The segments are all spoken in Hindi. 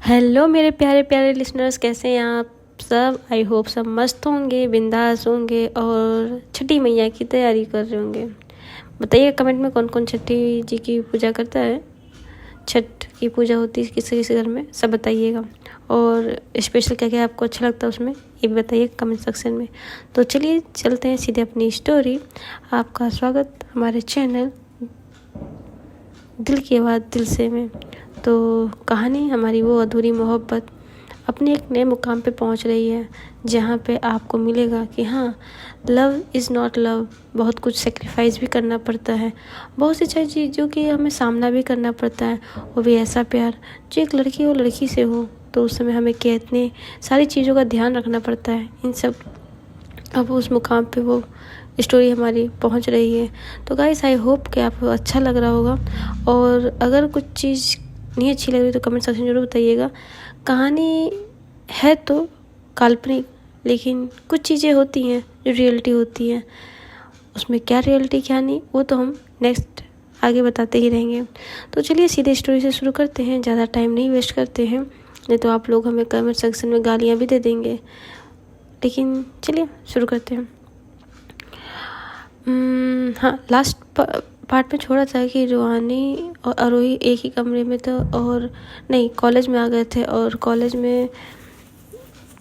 हेलो मेरे प्यारे प्यारे लिसनर्स, कैसे हैं आप सब। आई होप सब मस्त होंगे, बिंदास होंगे और छठी मैया की तैयारी कर रहे होंगे। बताइए कमेंट में कौन कौन छठी जी की पूजा करता है। छठ की पूजा होती है किसी किसी घर में, सब बताइएगा। और स्पेशल क्या क्या आपको अच्छा लगता है उसमें, ये भी बताइए कमेंट सेक्शन में। तो चलिए चलते हैं सीधे अपनी स्टोरी। आपका स्वागत हमारे चैनल दिल की आवाज़ दिल से में। तो कहानी हमारी वो अधूरी मोहब्बत अपने एक नए मुकाम पे पहुंच रही है, जहाँ पे आपको मिलेगा कि हाँ, लव इज़ नॉट लव। बहुत कुछ सेक्रीफाइस भी करना पड़ता है, बहुत सी चीज़ों की हमें सामना भी करना पड़ता है। वो भी ऐसा प्यार जो एक लड़की और लड़की से हो, तो उस समय हमें कितनी सारी चीज़ों का ध्यान रखना पड़ता है। इन सब अब उस मुकाम पे वो स्टोरी हमारी पहुंच रही है। तो गाइस, आई होप कि आपको अच्छा लग रहा होगा। और अगर कुछ चीज़ नहीं अच्छी लग रही तो कमेंट सेक्शन जरूर बताइएगा। कहानी है तो काल्पनिक, लेकिन कुछ चीज़ें होती हैं जो रियलिटी होती हैं। उसमें क्या रियलिटी क्या नहीं, वो तो हम नेक्स्ट आगे बताते ही रहेंगे। तो चलिए सीधे स्टोरी से शुरू करते हैं, ज़्यादा टाइम नहीं वेस्ट करते हैं, नहीं तो आप लोग हमें कमेंट सेक्शन में गालियाँ भी दे देंगे। लेकिन चलिए शुरू करते हैं। हाँ, लास्ट पार्ट में छोड़ा था कि रूहानी और आरोही एक ही कमरे में थे, और नहीं, कॉलेज में आ गए थे। और कॉलेज में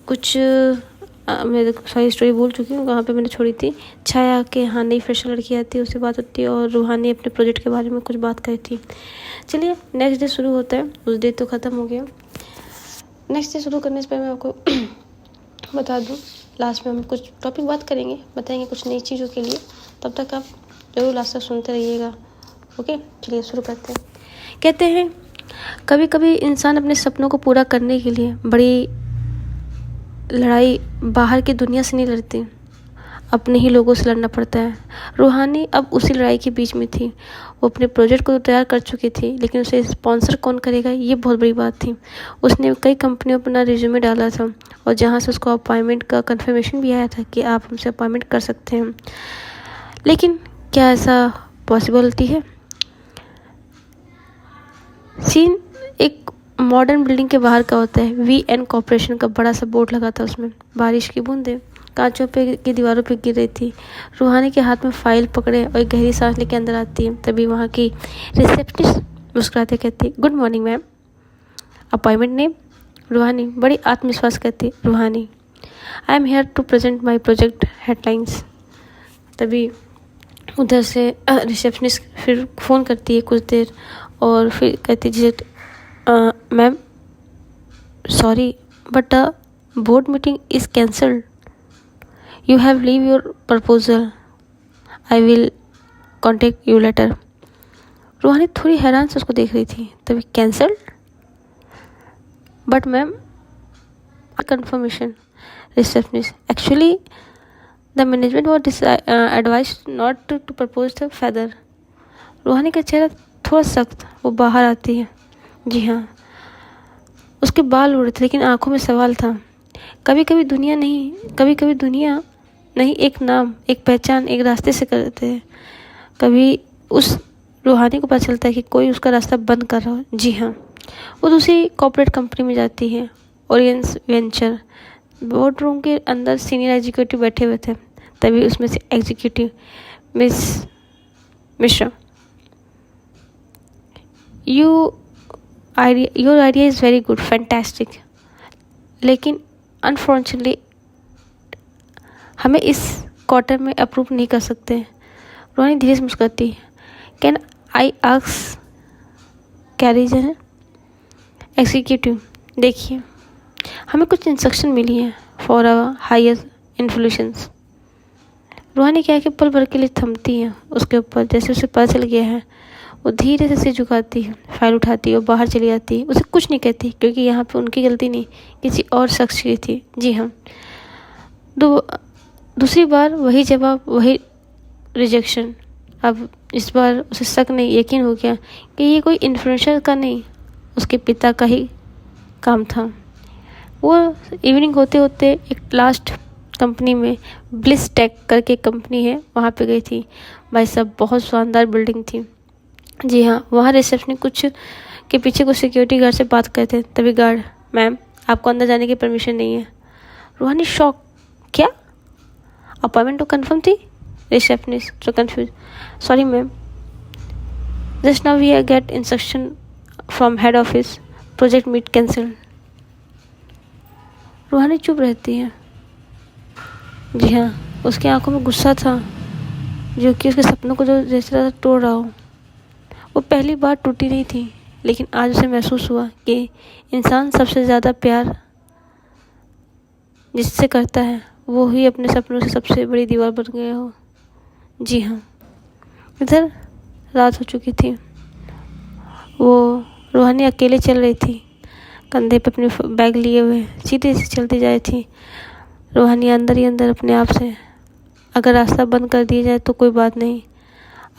कुछ मैं सारी स्टोरी भूल चुकी हूँ कहाँ पे मैंने छोड़ी थी। छाया के यहाँ नई फ्रेशर लड़की आती है, उससे बात होती है, और रूहानी अपने प्रोजेक्ट के बारे में कुछ बात करी थी। चलिए नेक्स्ट डे शुरू होता है। उस डे तो ख़त्म हो गया। नेक्स्ट डे शुरू करने से पहले मैं आपको बता दूँ, लास्ट में हम कुछ टॉपिक बात करेंगे, बताएंगे कुछ नई चीज़ों के लिए। तब तक आप जरूर लास्ट तक सुनते रहिएगा। ओके, चलिए शुरू करते हैं। कहते हैं कभी कभी इंसान अपने सपनों को पूरा करने के लिए बड़ी लड़ाई बाहर की दुनिया से नहीं लड़ती, अपने ही लोगों से लड़ना पड़ता है। रूहानी अब उसी लड़ाई के बीच में थी। वो अपने प्रोजेक्ट को तो तैयार कर चुकी थी, लेकिन उसे स्पॉन्सर कौन करेगा, ये बहुत बड़ी बात थी। उसने कई कंपनियों पर अपना रिज्यूमे डाला था, और जहाँ से उसको अपॉइंटमेंट का कंफर्मेशन भी आया था कि आप हमसे अपॉइंटमेंट कर सकते हैं। लेकिन क्या ऐसा पॉसिबिलिटी है। सीन एक मॉडर्न बिल्डिंग के बाहर का होता है। VN कॉर्पोरेशन का बड़ा सा बोर्ड लगा था, उसमें बारिश की बूंदें कांचों पे की दीवारों पे गिर रही थी। रूहानी के हाथ में फाइल पकड़े और एक गहरी सांस लेके अंदर आती है। तभी वहाँ की रिसेप्शनिस्ट मुस्कुराते कहती, good morning ma'am, appointment name. Ruhani बड़ी आत्मविश्वास कहती, Ruhani, I am here to present my project headlines. तभी उधर से रिसेप्शनिस्ट फिर फ़ोन करती है कुछ देर, और फिर कहती है, ma'am sorry but the board meeting is cancelled, you have leave your proposal, I will contact you later. Ruhani थोड़ी हैरान से उसको देख रही थी। तभी cancelled, but ma'am confirmation. Receptionist, actually the management was advised not to propose the father. Ruhani का चेहरा थोड़ा सख्त, वो बाहर आती है। जी हाँ, उसके बाल उड़ रहे थे, लेकिन आंखों में सवाल था। कभी कभी दुनिया नहीं, एक नाम, एक पहचान, एक रास्ते से करते हैं। कभी उस रूहानी को पता चलता है कि कोई उसका रास्ता बंद कर रहा हो। जी हाँ, वो दूसरी कॉर्पोरेट कंपनी में जाती है, ओरियंस वेंचर। बोर्ड रूम के अंदर सीनियर एग्जीक्यूटिव बैठे हुए थे। तभी उसमें से executive miss Mishra, your idea is very good, fantastic, लेकिन अनफॉर्चुनेटली हमें इस क्वार्टर में अप्रूव नहीं कर सकते। रोहिणी धीरे से मुस्कुराती, कैन आई आस्क क्या रीज़न है। एग्जीक्यूटिव, देखिए हमें कुछ इंस्ट्रक्शन मिली है for our higher influence. Rohini क्या है कि पल भर के लिए थमती है उसके ऊपर, जैसे उसे पता चल गया है। वो धीरे से सिर झुकाती है, फाइल उठाती है और बाहर चली जाती है। उसे कुछ नहीं कहती, क्योंकि यहाँ पे उनकी गलती नहीं, किसी और शख्स की थी। जी हाँ, दूसरी बार वही जवाब, वही रिजेक्शन। अब इस बार उसे शक नहीं, यकीन हो गया कि ये कोई इन्फ्लुएंसर का नहीं, उसके पिता का ही काम था। वो इवनिंग होते होते एक लास्ट कंपनी में, ब्लिस टेक करके कंपनी है, वहाँ पे गई थी। भाई साहब, बहुत शानदार बिल्डिंग थी। जी हाँ, वहाँ रिसेप्शन कुछ कि पीछे कुछ सिक्योरिटी गार्ड से बात करते हैं। तभी गार्ड, मैम आपको अंदर जाने की परमिशन नहीं है। रूहानी शॉक, क्या? अपॉइंटमेंट तो कंफर्म थी। रिसेप्शनिस्ट तो confuse, sorry ma'am, just now we get instruction from head office, project meet cancel. Ruhani चुप रहती है। जी हाँ, उसकी आंखों में गुस्सा था, जो कि उसके सपनों को जो जैसे तरह तोड़ रहा हो। वो पहली बार टूटी नहीं थी, लेकिन आज उसे महसूस हुआ कि इंसान सबसे ज़्यादा प्यार जिससे करता है वो ही अपने सपनों से सबसे बड़ी दीवार बन गया हो। जी हाँ, इधर रात हो चुकी थी। वो रूहानी अकेले चल रही थी, कंधे पे अपने बैग लिए हुए सीधे से चलती जा रही थी। रूहानी अंदर ही अंदर अपने आप से, अगर रास्ता बंद कर दिया जाए तो कोई बात नहीं,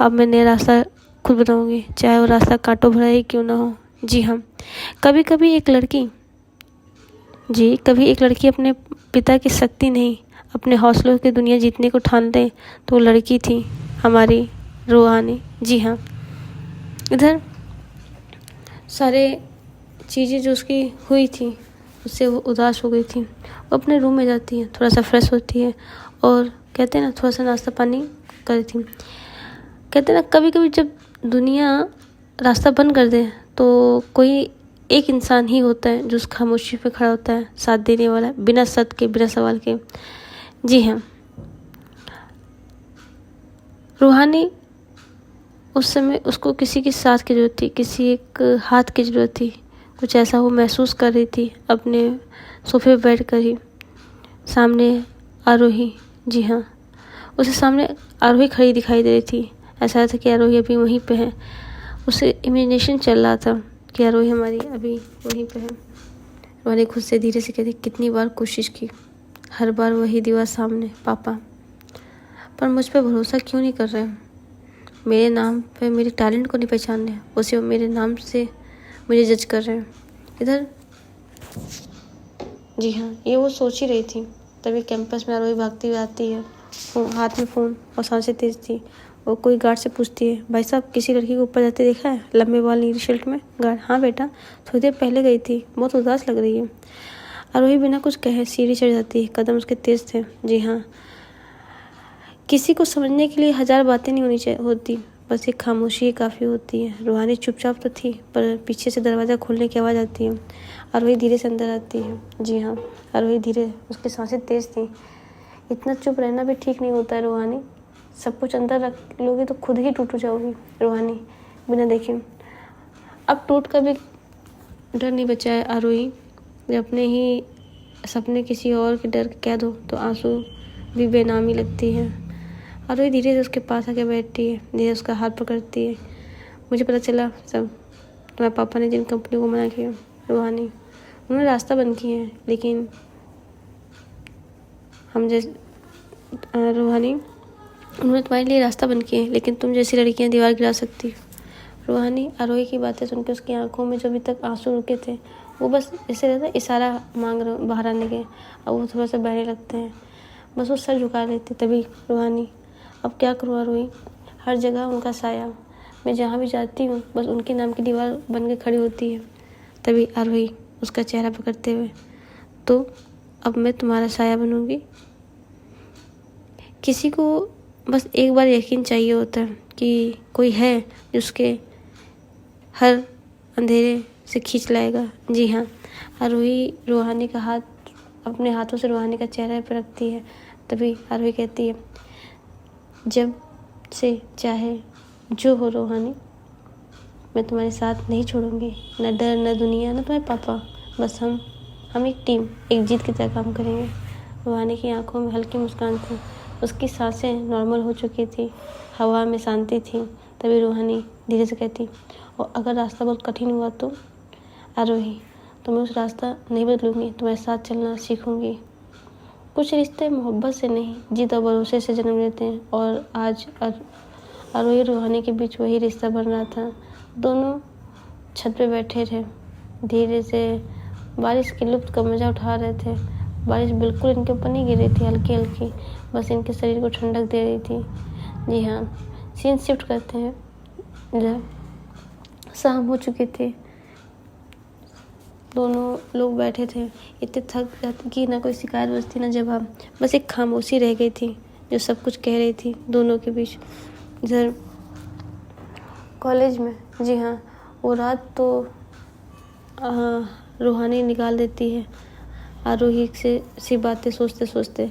अब मैं नया रास्ता खुद बनाऊंगी, चाहे वो रास्ता कांटों भरा ही क्यों ना हो। जी हाँ, कभी कभी एक लड़की अपने पिता की शक्ति नहीं, अपने हौसलों की दुनिया जीतने को ठान ले, तो वो लड़की थी हमारी रूहानी। जी हाँ, इधर सारे चीज़ें जो उसकी हुई थी उससे वो उदास हो गई थी। वो अपने रूम में जाती है, थोड़ा सा फ्रेश होती है और कहते हैं ना, थोड़ा सा नाश्ता पानी करी थी। कहते हैं ना, कभी कभी जब दुनिया रास्ता बंद कर दे तो कोई एक इंसान ही होता है जो उस खामोशी पे खड़ा होता है, साथ देने वाला, बिना शर्त के, बिना सवाल के। जी हाँ, रूहानी उस समय उसको किसी की साथ की ज़रूरत थी, किसी एक हाथ की ज़रूरत थी। कुछ ऐसा वो महसूस कर रही थी अपने सोफे पे बैठ कर ही। सामने आरोही, जी हाँ, उसे सामने आरोही खड़ी दिखाई दे रही थी। ऐसा था कि आरोही अभी वहीं पे है। उसे इमेजिनेशन चल रहा था कि आरोही हमारी अभी वहीं पे है। रूहानी खुद से धीरे से कहती, कितनी बार कोशिश की, हर बार वही दीवार सामने, पापा, पर मुझ पर भरोसा क्यों नहीं कर रहे? मेरे नाम पे मेरे टैलेंट को नहीं पहचान रहे, उसे मेरे नाम से मुझे जज कर रहे हैं। इधर जी हाँ, ये वो सोच ही रही थी, तभी कैंपस में आरोही भागती हुई आती है, हाथ में फ़ोन और सांसें तेज थी। वो कोई गार्ड से पूछती है, भाई साहब किसी लड़की को ऊपर जाते देखा है, लंबे बाल नीली शर्ट में? गार्ड, हाँ बेटा, थोड़ी देर पहले गई थी, बहुत उदास लग रही है। आरोही बिना कुछ कहे सीढ़ी चढ़ जाती है, कदम उसके तेज थे। जी हाँ, किसी को समझने के लिए हजार बातें नहीं होती, बस एक खामोशी ही काफ़ी होती है। रूहानी चुपचाप तो थी, पर पीछे से दरवाज़ा खोलने की आवाज़ आती है। आरोही धीरे से अंदर आती है। जी हाँ, आरोही धीरे, उसकी सांसें तेज थी। इतना चुप रहना भी ठीक नहीं होता है रूहानी, सब कुछ अंदर रख लोगी तो खुद ही टूट जाओगी रूहानी, बिना देखे। अब टूट का भी डर नहीं बचा है आरोही, जब अपने ही सपने किसी और के डर कह दो तो आंसू भी बेनामी लगती है। आरोही धीरे से उसके पास आके बैठती है, धीरे उसका हाथ पकड़ती है। मुझे पता चला सब, तुम्हारे पापा ने जिन कंपनी को मना किया रूहानी, उन्होंने रास्ता बंद किए हैं, लेकिन हम जैसे रूहानी, उन्होंने तुम्हारे लिए रास्ता बंद किए हैं, लेकिन तुम जैसी लड़कियां दीवार गिरा सकती। रूहानी आरोही की बातें सुनकर उसकी आंखों में जो अभी तक आंसू रुके थे वो बस ऐसे रहता इशारा मांग रहे बाहर आने के, अब वो थोड़ा सा बहने लगते हैं। बस वो सर झुका लेती। तभी रूहानी, अब क्या करूँ आरोही, हर जगह उनका साया, मैं जहाँ भी जाती हूँ बस उनके नाम की दीवार बन के खड़ी होती है। तभी आरोही उसका चेहरा पकड़ते हुए, तो अब मैं तुम्हारा साया बनूंगी। किसी को बस एक बार यकीन चाहिए होता है कि कोई है जो उसके हर अंधेरे से खींच लाएगा। जी हाँ, आरोही रूहानी का हाथ अपने हाथों से रूहानी का चेहरे पर रखती है। तभी आरोही कहती है, जब से चाहे जो हो रूहानी, मैं तुम्हारे साथ नहीं छोड़ूंगी, न डर न दुनिया न तुम्हारे पापा, बस हम एक टीम, एक जीत की तरह काम करेंगे। रूहानी की आंखों में हल्की मुस्कान थी, उसकी सांसें नॉर्मल हो चुकी थी, हवा में शांति थी। तभी रूहानी धीरे से कहती, और अगर रास्ता बहुत कठिन हुआ तो आरोही, तो मैं उस रास्ता नहीं बदलूंगी, तुम्हारे साथ चलना सीखूंगी। कुछ रिश्ते मोहब्बत से नहीं, जिद और भरोसे से जन्म लेते हैं, और आज आरोही रूहानी के बीच वही रिश्ता बन रहा था। दोनों छत पे बैठे थे, धीरे से बारिश की लुत्फ का मजा उठा रहे थे। बारिश बिल्कुल इनके ऊपर नहीं गिर रही थी, हल्की हल्की, बस इनके शरीर को ठंडक दे रही थी। जी हाँ, सीन शिफ्ट करते हैं। जब शाम हो चुकी थी, दोनों लोग बैठे थे, इतने थक जाते कि ना कोई शिकायत बजती ना जवाब, बस एक खामोशी रह गई थी जो सब कुछ कह रही थी दोनों के बीच। इधर कॉलेज में, जी हाँ, वो रात तो रूहानी निकाल देती है आरोही से सी बातें सोचते सोचते।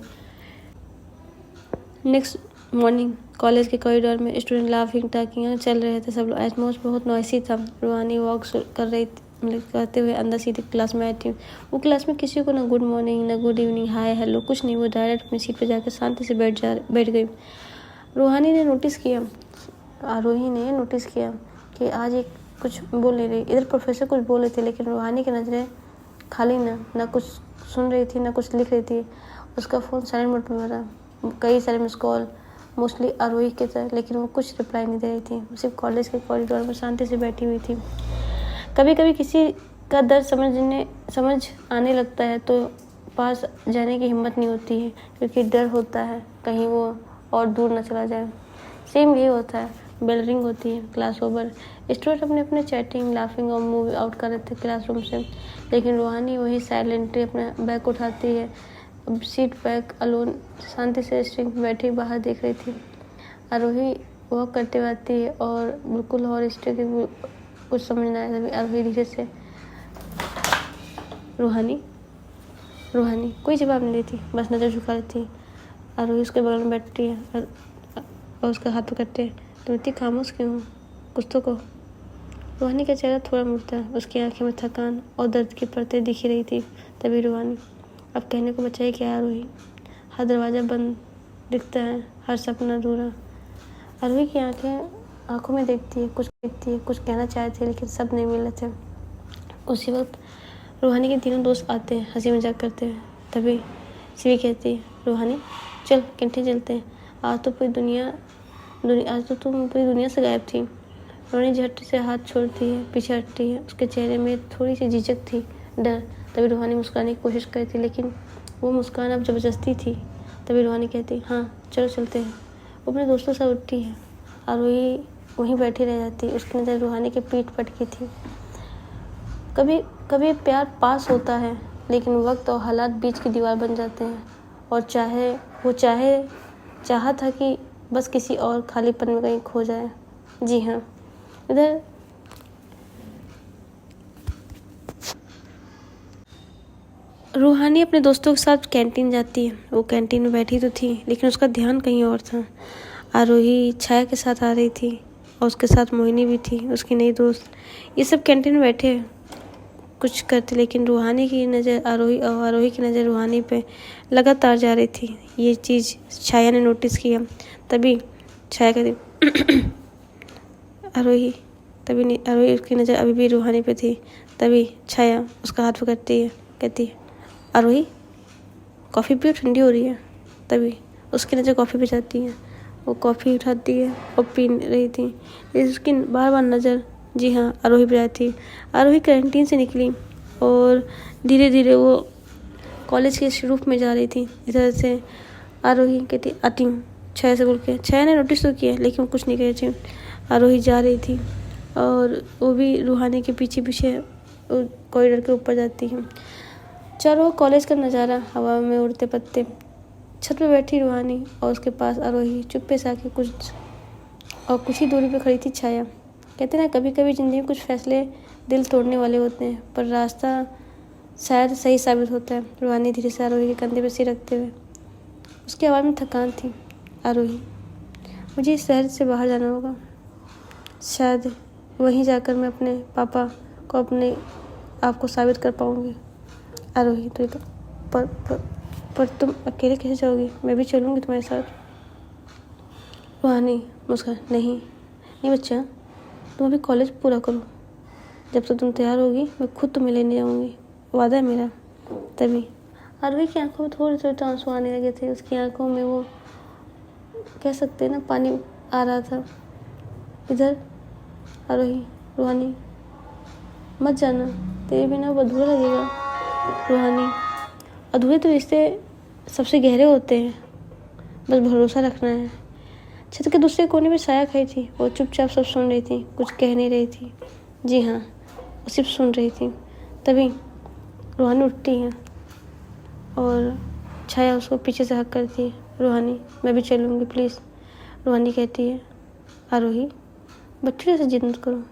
नेक्स्ट मॉर्निंग कॉलेज के कॉरिडोर में स्टूडेंट लाफिंग टाकियाँ चल रहे थे सब लोग। एटमॉस्फेयर बहुत नॉइसी था। रूहानी वॉक कर रही करते हुए अंदर सीधे क्लास में आई थी। वो क्लास में किसी को ना गुड मॉर्निंग ना गुड इवनिंग हाय हेलो कुछ नहीं। वो डायरेक्ट अपनी सीट पर जाकर शांति से बैठ गई। रूहानी ने नोटिस किया, आरोही ने नोटिस किया कि आज एक कुछ बोल नहीं रही। इधर प्रोफेसर कुछ बोल रहे थे लेकिन रूहानी की नज़रें खाली ना कुछ सुन रही थी ना कुछ लिख रही थी। उसका फ़ोन साइलेंट मोड पर था, कई सारे मिस कॉल, मोस्टली आरोही के थे, लेकिन वो कुछ रिप्लाई नहीं दे रही थी। वो सिर्फ कॉलेज के कॉरिडोर में शांति से बैठी हुई थी। कभी कभी किसी का दर्द समझ आने लगता है तो पास जाने की हिम्मत नहीं होती है, क्योंकि डर होता है कहीं वो और दूर न चला जाए। सेम यही होता है। बेल रिंग होती है, क्लास ओवर। स्टूडेंट अपने चैटिंग लाफिंग और मूव आउट कर रहे थे क्लासरूम से, लेकिन रूहानी वही साइलेंटली अपना बैग उठाती है, अब सीट बैक अलोन शांति से स्ट्रिंग पर बैठी बाहर देख रही थी। आरोही वॉक करते हुए आती है और बिल्कुल और स्ट्रिंग कुछ समझ ना आया। तभी आरोही धीरे से रूहानी कोई जवाब नहीं देती, बस नज़र झुका लेती। आरोही उसके बगल में बैठती है और उसका हाथ पकड़ते हैं। तुम इतनी खामोश क्यों हो, कुछ तो कहो। रूहानी का चेहरा थोड़ा मुड़ता है, उसकी आंखें में थकान और दर्द की परतें दिखी रही थी। तभी रूहानी, अब कहने को बचा ही क्या आरोही, हर दरवाज़ा बंद दिखता है, हर सपना अधूरा। आरोही की आंखों में देखती है, कुछ कहना चाहती है लेकिन सब नहीं मिल रहे थे। उसी वक्त रूहानी के तीनों दोस्त आते हैं, हंसी मजाक करते हैं। तभी शिवी कहती है, रूहानी चल कैंटीन चलते हैं, आज तो तुम पूरी दुनिया से गायब थी। रूहानी झट से हाथ छोड़ती है, पीछे हटती है। उसके चेहरे में थोड़ी सी झिझक थी, डर। तभी रूहानी मुस्कुराने की कोशिश करती लेकिन वो मुस्कान अब ज़बरदस्ती थी। तभी रूहानी कहती, हाँ चलो चलते हैं। वो अपने दोस्तों से उठती है, आरोही वहीं बैठी रह जाती। उसकी नज़र रूहानी के पीठ पटकी थी। कभी प्यार पास होता है लेकिन वक्त और हालात बीच की दीवार बन जाते हैं, और चाहा था कि बस किसी और खालीपन में कहीं खो जाए। जी हाँ, इधर रूहानी अपने दोस्तों के साथ कैंटीन जाती है। वो कैंटीन में बैठी तो थी लेकिन उसका ध्यान कहीं और था। आरोही छाया के साथ आ रही थी और उसके साथ मोहिनी भी थी, उसकी नई दोस्त। ये सब कैंटीन में बैठे कुछ करते, लेकिन आरोही की नज़र रूहानी पे लगातार जा रही थी। ये चीज़ छाया ने नोटिस किया। तभी छाया कहती आरोही उसकी नज़र अभी भी रूहानी पे थी। तभी छाया उसका हाथ पकड़ती है, कहती है, आरोही कॉफ़ी पियो, ठंडी हो रही है। तभी उसकी नज़र कॉफ़ी पे जाती है। वो कॉफ़ी उठाती है और पी रही थी। उसकी बार बार नज़र, जी हाँ, आरोही पे जाती थी। आरोही कैंटीन से निकली और धीरे धीरे वो कॉलेज के रूफ में जा रही थी। इधर से आरोही कहती, आती हूँ, छाया से बोल के। छाया ने नोटिस तो किया लेकिन कुछ नहीं कह रही। आरोही जा रही थी और वो भी रूहानी के पीछे पीछे कॉरिडोर के ऊपर जाती है। चारों कॉलेज का नज़ारा, हवा में उड़ते पत्ते। छत पे बैठी रूहानी और उसके पास आरोही चुप्पे से आके कुछ ही दूरी पे खड़ी थी छाया। कहते ना, कभी कभी ज़िंदगी में कुछ फैसले दिल तोड़ने वाले होते हैं, पर रास्ता शायद सही साबित होता है। रूहानी धीरे से आरोही के कंधे पर सिर रखते हुए, उसकी आवाज़ में थकान थी, आरोही मुझे इस शहर से बाहर जाना होगा। शायद वहीं जाकर मैं अपने पापा को अपने आप को साबित कर पाऊँगी। आरोही तो पर तुम अकेले कैसे जाओगी? मैं भी चलूँगी तुम्हारे साथ। रूहानी मुस्कुरा, नहीं बच्चा, तुम अभी कॉलेज पूरा करो, जब तक तुम तैयार होगी मैं खुद तुम्हें लेने जाऊँगी, वादा है मेरा। तभी आरोही की आंखों में थोड़े थोड़े आंसू आने लगे थे। उसकी आंखों में वो कह सकते हैं ना, पानी आ रहा था। इधर आरोही, रूहानी मत जाना, तेरे बिना वो अधूरा लगेगा। रूहानी, अधूरे तो रिश्ते सबसे गहरे होते हैं, बस भरोसा रखना है। छत के दूसरे कोने में साया खड़ी थी। वो चुपचाप सब सुन रही थी, कुछ कह नहीं रही थी। जी हाँ, वो सिर्फ सुन रही थी। तभी रूहानी उठती है और छाया उसको पीछे से हक करती है, रूहानी मैं भी चलूँगी प्लीज़। रूहानी कहती है आरोही बच्चों जैसे जिद मत करो,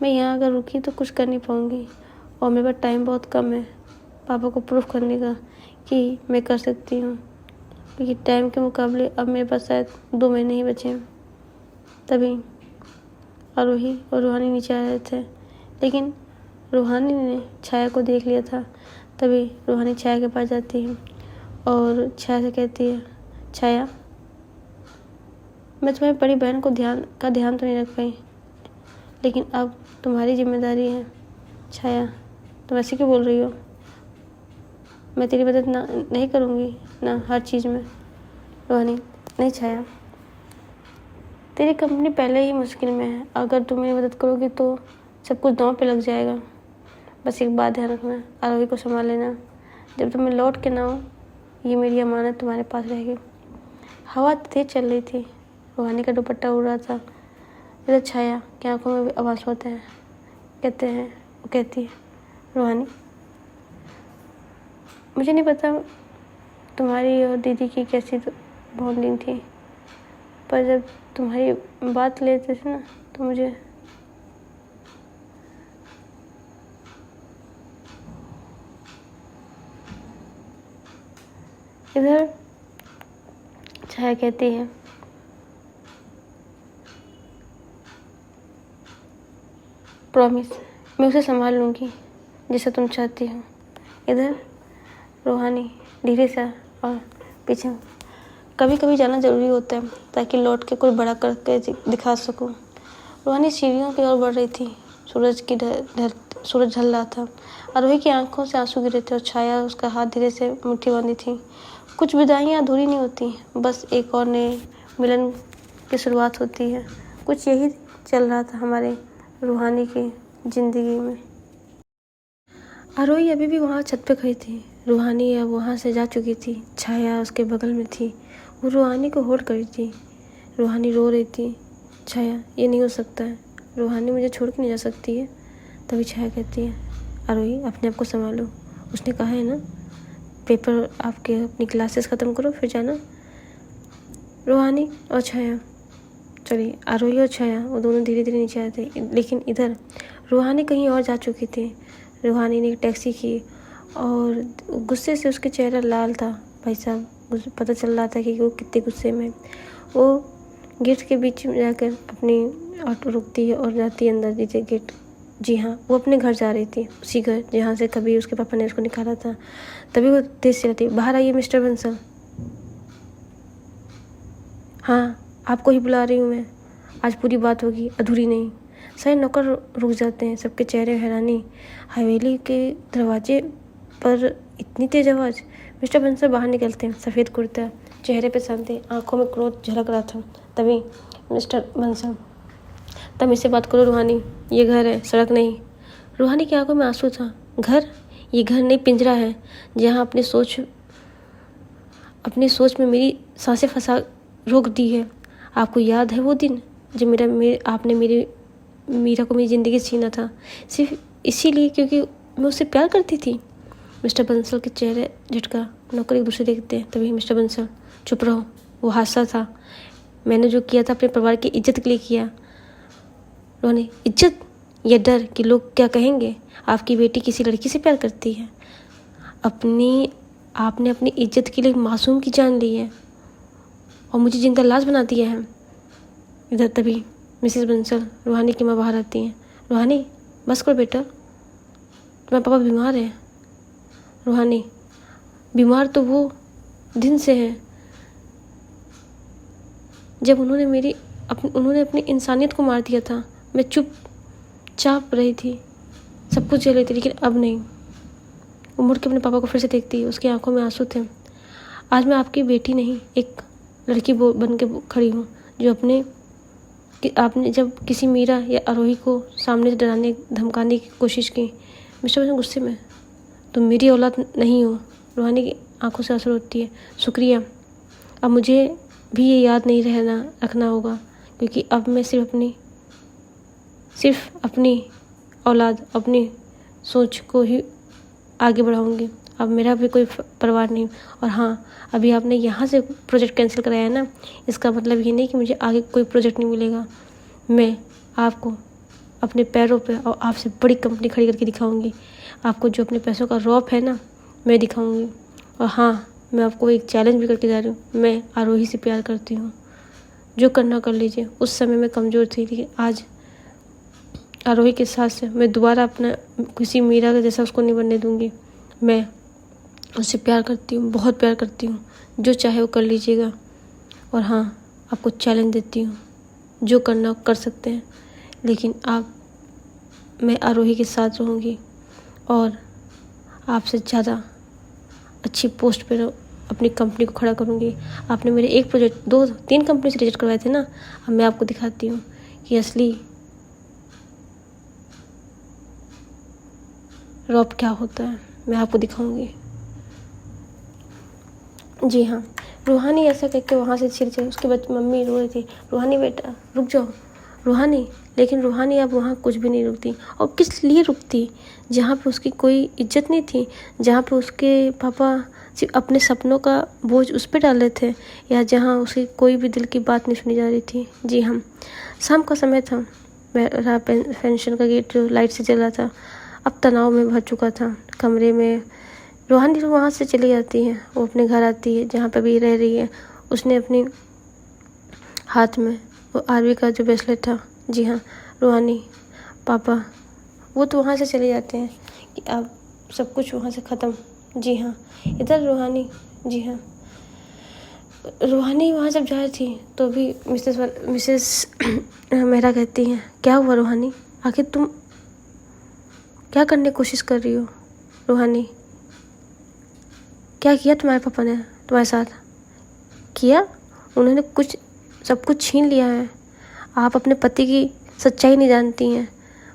मैं यहाँ अगर रुकी तो कुछ कर नहीं पाऊँगी और मेरे पास टाइम बहुत कम है पापा को प्रूफ करने का कि मैं कर सकती हूँ, क्योंकि टाइम के मुकाबले अब मेरे पास शायद 2 महीने ही बचे हैं। तभी आरोही और रूहानी नीचे आ रहे थे, लेकिन रूहानी ने छाया को देख लिया था। तभी रूहानी छाया के पास जाती है और छाया से कहती है छाया मैं तुम्हारी बड़ी बहन को ध्यान तो नहीं रख पाई, लेकिन अब तुम्हारी जिम्मेदारी है। छाया तुम ऐसे क्यों बोल रही हो, मैं तेरी मदद नहीं करूँगी ना हर चीज़ में। रूहानी नहीं छाया, तेरी कंपनी पहले ही मुश्किल में है, अगर तुम मेरी मदद करोगी तो सब कुछ दांव पे लग जाएगा। बस एक बात ध्यान रखना, आरोही को संभाल लेना, जब तुम्हें लौट के ना हो ये मेरी अमानत तुम्हारे पास रहेगी। हवा तेज चल रही थी, रूहानी का दुपट्टा उड़ रहा था। इधर छाया की आंखों में भी आवाज़ होते हैं, वो कहती है रूहानी मुझे नहीं पता तुम्हारी और दीदी की कैसी बॉन्डिंग थी, पर जब तुम्हारी बात लेते थे ना तो मुझे इधर छाया कहती है प्रॉमिस मैं उसे संभाल लूँगी जैसा तुम चाहती हो। इधर रूहानी धीरे से और पीछे कभी कभी जाना ज़रूरी होता है ताकि लौट के कोई बड़ा करके दिखा सकूं। रूहानी सीढ़ियों की ओर बढ़ रही थी, सूरज ढल रहा था। आरोही की आंखों से आंसू गिरे थे और छाया उसका हाथ धीरे से मुट्ठी बांधी थी। कुछ विदाइयाँ अधूरी नहीं होती, बस एक और नए मिलन की शुरुआत होती है। कुछ यही चल रहा था हमारे रूहानी की ज़िंदगी में। आरोही अभी भी वहाँ छत पे खड़ी थी। रूहानी अब वहाँ से जा चुकी थी, छाया उसके बगल में थी, वो रूहानी को होल्ड करी थी। रूहानी रो रही थी, छाया ये नहीं हो सकता है, रूहानी मुझे छोड़ के नहीं जा सकती है। तभी छाया कहती है आरोही अपने आप को संभालो, उसने कहा है ना पेपर आपके अपनी क्लासेस ख़त्म करो फिर जाना। रूहानी और छाया चलिए आरोही और छाया वो दोनों धीरे धीरे नीचे आए थे, लेकिन इधर रूहानी कहीं और जा चुकी थी। रूहानी ने एक टैक्सी की और गुस्से से उसके चेहरा लाल था। भाई साहब पता चल रहा था कि वो कितने गुस्से में। वो गेट के बीच में जाकर अपनी ऑटो रुकती है और जाती है अंदर नीचे गेट। जी हाँ, वो अपने घर जा रही थी, उसी घर जहाँ से कभी उसके पापा ने उसको निकाला था। तभी वो तेज से जाती है, बाहर आइए मिस्टर बंसल। हाँ आपको ही बुला रही हूँ मैं, आज पूरी बात होगी अधूरी नहीं। सारे नौकर रुक जाते हैं, सबके चेहरे हैरानी। हवेली के दरवाजे पर इतनी तेज आवाज़। मिस्टर बंसल बाहर निकलते हैं, सफ़ेद कुर्ता, चेहरे पे शांति, आंखों में क्रोध झलक रहा था। तभी मिस्टर बंसल तब इससे बात करो रूहानी, ये घर है सड़क नहीं। रूहानी की आंखों में आंसू था। घर? ये घर नहीं पिंजरा है जहाँ अपनी सोच में मेरी सांसें फंसा रोक दी है। आपको याद है वो दिन जब आपने मीरा को मेरी ज़िंदगी से छीना था, सिर्फ इसीलिए क्योंकि मैं उससे प्यार करती थी। मिस्टर बंसल के चेहरे झटका, नौकर एक दूसरे देखते हैं। तभी मिस्टर बंसल चुप रहो, वो हादसा था, मैंने जो किया था अपने परिवार की इज्जत के लिए किया। उन्होंने इज्जत या डर कि लोग क्या कहेंगे, आपकी बेटी किसी लड़की से प्यार करती है। आपने अपनी इज्जत के लिए मासूम की जान ली है और मुझे जिंदा लाश बना दिया है। इधर तभी मिसेस बंसल रूहानी की माँ बाहर आती हैं। रूहानी बस करो बेटा, तुम्हारे पापा बीमार हैं। रूहानी बीमार तो वो दिन से हैं जब उन्होंने अपनी इंसानियत को मार दिया था। मैं चुपचाप रही थी, सब कुछ झेल रही थी, लेकिन अब नहीं। वो मुड़ के अपने पापा को फिर से देखती, उसकी आंखों में आंसू थे। आज मैं आपकी बेटी नहीं, एक लड़की बन के खड़ी हूँ जो आपने जब किसी मीरा या आरोही को सामने से डराने धमकाने की कोशिश की। मिस्टर बंसल गुस्से में, तुम मेरी औलाद नहीं हो। रूहानी की आंखों से आंसू होती है। शुक्रिया, अब मुझे भी ये याद नहीं रखना होगा, क्योंकि अब मैं सिर्फ अपनी औलाद, अपनी सोच को ही आगे बढ़ाऊँगी। अब मेरा भी कोई परवाह नहीं। और हाँ, अभी आपने यहाँ से प्रोजेक्ट कैंसिल कराया है ना, इसका मतलब ये नहीं कि मुझे आगे कोई प्रोजेक्ट नहीं मिलेगा। मैं आपको अपने पैरों पे और आपसे बड़ी कंपनी खड़ी करके दिखाऊंगी। आपको जो अपने पैसों का रौब है ना, मैं दिखाऊंगी। और हाँ, मैं आपको एक चैलेंज भी करके जा रही हूँ। मैं आरोही से प्यार करती हूँ, जो करना कर लीजिए। उस समय मैं कमज़ोर थी, लेकिन आज आरोही के साथ से मैं दोबारा अपना किसी मीरा का जैसा उसको नहीं बनने दूँगी। मैं उससे प्यार करती हूँ, बहुत प्यार करती हूँ। जो चाहे वो कर लीजिएगा। और हाँ, आपको चैलेंज देती हूँ, जो करना कर सकते हैं, लेकिन मैं आरोही के साथ रहूँगी और आपसे ज़्यादा अच्छी पोस्ट पर अपनी कंपनी को खड़ा करूँगी। आपने मेरे एक प्रोजेक्ट 2-3 कंपनी से रिजेक्ट करवाए थे ना, अब मैं आपको दिखाती हूँ कि असली रॉब क्या होता है। मैं आपको दिखाऊंगी। जी हाँ, रूहानी ऐसा करके वहाँ से चली। उसके बाद मम्मी रो रही थी, रूहानी बेटा रुक जाओ, रूहानी। लेकिन रूहानी अब वहाँ कुछ भी नहीं रुकती। और किस लिए रुकती? जहाँ पे उसकी कोई इज्जत नहीं थी, जहाँ पे उसके पापा सिर्फ अपने सपनों का बोझ उस पर डाल रहे थे, या जहाँ उसकी कोई भी दिल की बात नहीं सुनी जा रही थी। जी हाँ, शाम का समय था। मेरा पेंशन का गेट जो लाइट से जल रहा था अब तनाव में भर चुका था। कमरे में रूहानी तो वहाँ से चली जाती है, वो अपने घर आती है जहाँ पे भी रह रही है। उसने अपनी हाथ में वो आरवी का जो ब्रेसलेट था। जी हाँ, रूहानी पापा वो तो वहाँ से चले जाते हैं कि अब सब कुछ वहाँ से ख़त्म। जी हाँ, इधर रूहानी, जी हाँ, रूहानी वहाँ जब जा रही थी तो भी मिसेस मेहरा कहती हैं, क्या हुआ रूहानी, आखिर तुम क्या करने की कोशिश कर रही हो? रूहानी, क्या किया तुम्हारे पापा ने तुम्हारे साथ? किया? उन्होंने सब कुछ छीन लिया है। आप अपने पति की सच्चाई नहीं जानती हैं,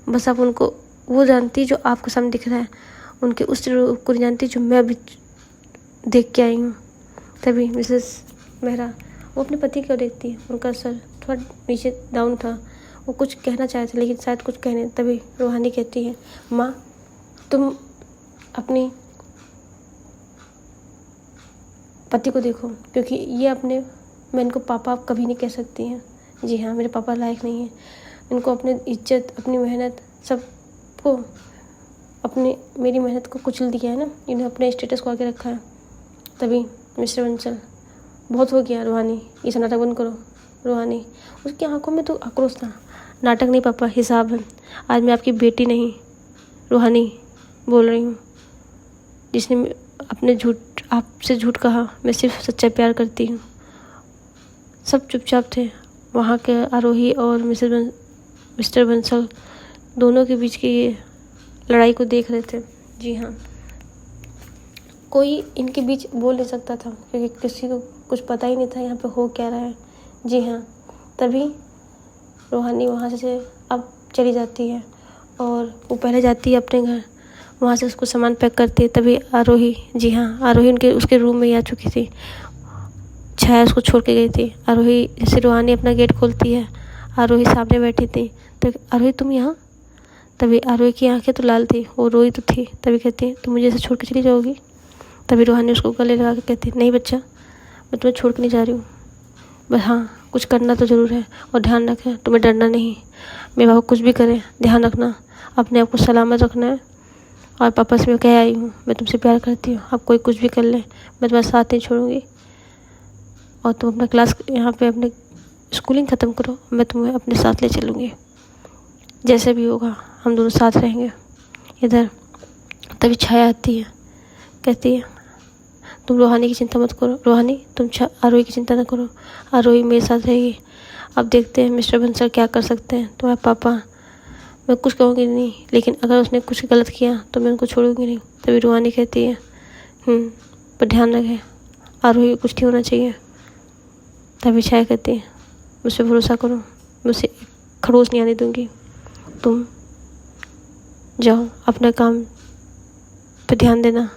बस आप उनको वो जानती जो आपको सामने दिख रहा है, उनके उस रूप को नहीं जानती जो मैं अभी देख के आई हूँ। तभी मिसेस मेहरा वो अपने पति को देखती है, उनका सर थोड़ा नीचे डाउन था। वो कुछ कहना चाहे थे लेकिन शायद कुछ कहने, तभी रूहानी कहती है, माँ तुम अपनी पति को देखो, क्योंकि मैं इनको पापा आप कभी नहीं कह सकती हैं। जी हाँ, मेरे पापा लायक नहीं हैं। इनको अपनी इज्जत, अपनी मेहनत सबको मेरी मेहनत को कुचल दिया है ना, इन्हें अपने स्टेटस को आगे रखा है। तभी मिस्टर बंसल, बहुत हो गया रूहानी, ये सब नाटक बंद करो। रूहानी, उसकी आंखों में तो आक्रोश था। नाटक नहीं पापा, हिसाब है। आज मैं आपकी बेटी नहीं रूहानी बोल रही हूँ, जिसने आपसे झूठ कहा। मैं सिर्फ सच्चा प्यार करती हूँ। सब चुपचाप थे वहाँ के। आरोही और मिस्टर बंसल दोनों के बीच की ये लड़ाई को देख रहे थे। जी हाँ, कोई इनके बीच बोल नहीं सकता था, क्योंकि किसी को कुछ पता ही नहीं था यहाँ पे हो क्या रहा है। जी हाँ, तभी रूहानी वहाँ से अब चली जाती है और वो पहले जाती है अपने घर, वहाँ से उसको सामान पैक करती है। तभी आरोही, जी हाँ, आरोही उसके रूम में ही आ चुकी थी। छाया उसको छोड़ के गई थी। आरोही जैसे रूहानी अपना गेट खोलती है, आरोही सामने बैठी थी। तो आरोही तुम यहाँ? तभी आरोही की आंखें तो लाल थी, वो रोई तो थी। तभी कहती तुम मुझे ऐसे छोड़ के चली जाओगी? तभी रूहानी उसको गले लगा के कहती नहीं बच्चा, मैं तुम्हें छोड़ के नहीं जा रही हूँ, बस हाँ कुछ करना तो ज़रूर है। और ध्यान रखें, तुम्हें डरना नहीं। मेरे बाबा कुछ भी करें, ध्यान रखना, अपने आप को सलामत रखना है। और पापा से मैं कह आई हूँ, मैं तुमसे प्यार करती हूँ। अब कोई कुछ भी कर ले, मैं तुम्हारा साथ नहीं छोड़ूंगी। और तुम अपना क्लास यहाँ पे अपने स्कूलिंग ख़त्म करो, मैं तुम्हें अपने साथ ले चलूँगी। जैसे भी होगा हम दोनों साथ रहेंगे। इधर तभी छाया आती है, कहती है तुम रूहानी की चिंता मत करो। रूहानी तुम आरोही की चिंता न करो, आरोही मेरे साथ रहेगी। अब देखते हैं मिस्टर बंसल क्या कर सकते हैं। तुम्हारे पापा, मैं कुछ कहूँगी नहीं, लेकिन अगर उसने कुछ गलत किया तो मैं उनको छोड़ूंगी नहीं। तभी रूहानी कहती है पर ध्यान रखें, आरोही कुछ नहीं होना चाहिए। तभी छाया कहती है मुझसे भरोसा करो, मुझसे खड़ूस नहीं आने दूंगी। तुम जाओ अपना काम पे ध्यान देना,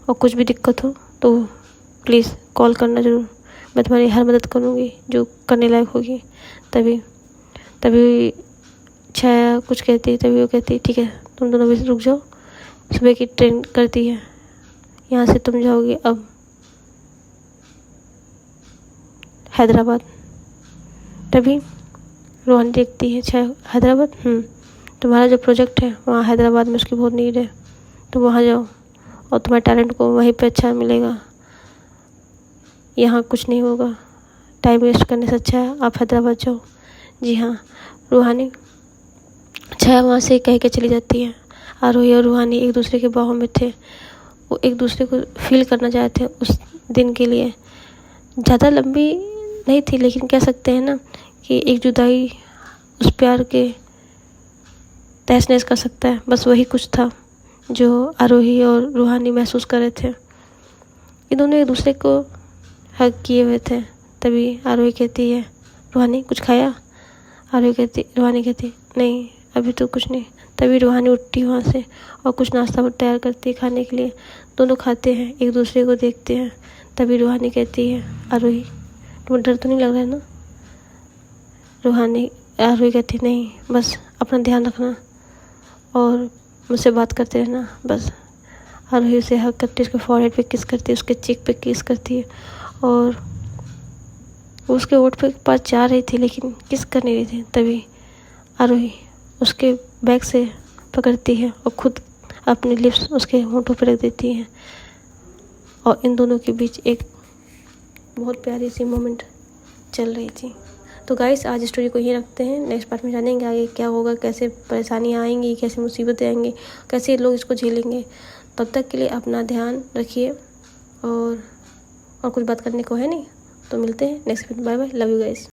और कुछ भी दिक्कत हो तो प्लीज़ कॉल करना ज़रूर। मैं तुम्हारी हर मदद करूँगी जो करने लायक होगी। तभी छाया कुछ कहती, तभी वो कहती ठीक है तुम दोनों भी रुक जाओ, सुबह की ट्रेन करती है, यहाँ से तुम जाओगे अब हैदराबाद। तभी रूहानी देखती है, अच्छा हैदराबाद, तुम्हारा जो प्रोजेक्ट है वहाँ हैदराबाद में उसकी बहुत नीड है, तुम वहाँ जाओ और तुम्हारे टैलेंट को वहीं पे अच्छा मिलेगा, यहाँ कुछ नहीं होगा, टाइम वेस्ट करने से अच्छा है आप हैदराबाद जाओ। जी हाँ, रूहानी छाया वहाँ से कह के चली जाती है। आरोही और रूहानी एक दूसरे के बाहों में थे, वो एक दूसरे को फील करना चाहते थे उस दिन के लिए। ज़्यादा लंबी नहीं थी, लेकिन कह सकते हैं ना कि एक जुदाई उस प्यार के तहस नहस कर सकता है। बस वही कुछ था जो आरोही और रूहानी महसूस कर रहे थे। ये दोनों एक दूसरे को हग किए हुए थे। तभी आरोही कहती है, रूहानी कुछ खाया? रूहानी कहती नहीं, अभी तो कुछ नहीं। तभी रूहानी उठती वहाँ से और कुछ नाश्ता तैयार करती है खाने के लिए। दोनों खाते हैं, एक दूसरे को देखते हैं। तभी रूहानी कहती है, आरोही तुम्हें डर तो नहीं लग रहा है ना? आरोही कहती नहीं, बस अपना ध्यान रखना और मुझसे बात करते रहना बस। आरोही उसे हग करती है, उसके फॉरहेड पे किस करती है, उसके चीक पे किस करती है और वो उसके होठ पे पास जा रही थी लेकिन किस कर नहीं रही थी। तभी आरोही उसके बैग से पकड़ती है और खुद अपने लिप्स उसके होठों पर रख देती है और इन दोनों के बीच एक बहुत प्यारी सी मोमेंट चल रही थी। तो गाइस, आज स्टोरी को यहीं रखते हैं। नेक्स्ट पार्ट में जानेंगे आगे क्या होगा, कैसे परेशानियाँ आएंगी, कैसे मुसीबतें आएंगी, कैसे लोग इसको झेलेंगे। तब तक के लिए अपना ध्यान रखिए और कुछ बात करने को है नहीं, तो मिलते हैं next video. Bye bye, love you guys.